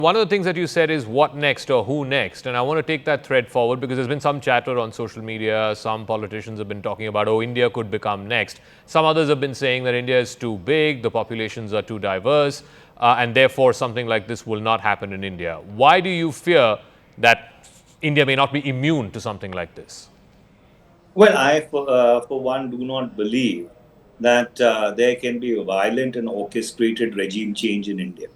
One of the things that you said is what next or who next? And I want to take that thread forward because there's been some chatter on social media. Some politicians have been talking about, oh, India could become next. Some others have been saying that India is too big, the populations are too diverse, and therefore something like this will not happen in India. Why do you fear that India may not be immune to something like this? Well, for one, do not believe that there can be a violent and orchestrated regime change in India.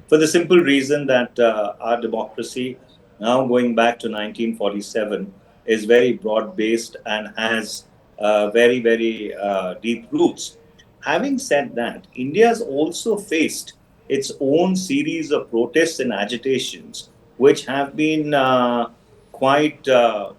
For the simple reason that our democracy, now going back to 1947, is very broad based and has very, very deep roots. Having said that, India has also faced its own series of protests and agitations, which have been quite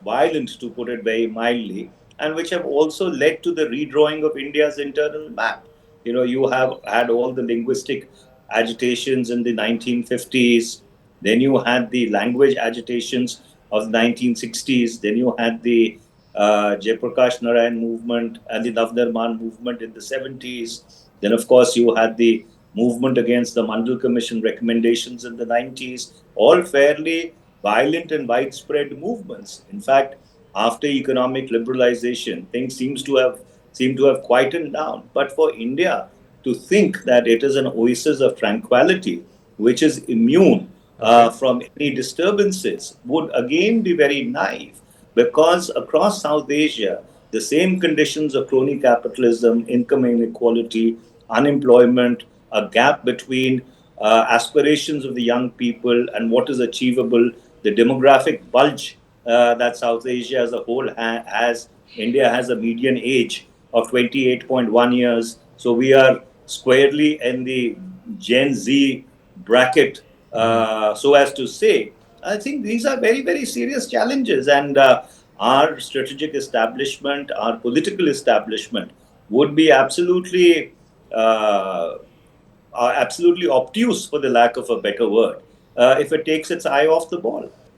violent, to put it very mildly, and which have also led to the redrawing of India's internal map. You know, you have had all the linguistic agitations in the 1950s, then you had the language agitations of the 1960s, then you had the Jayaprakash Narayan movement and the Navnirman movement in the 70s. Then, of course, you had the movement against the Mandal Commission recommendations in the 90s, all fairly violent and widespread movements. In fact, after economic liberalization, things seem to have quietened down. But for India to think that it is an oasis of tranquility, which is immune Okay. from any disturbances, would again be very naive, because across South Asia, the same conditions of crony capitalism, income inequality, unemployment, a gap between aspirations of the young people and what is achievable, the demographic bulge that South Asia as a whole has. India has a median age of 28.1 years. So we are squarely in the Gen Z bracket, so as to say. I think these are very, very serious challenges. And our strategic establishment, our political establishment would be uh, absolutely obtuse, for the lack of a better word, if it takes its eye off the ball.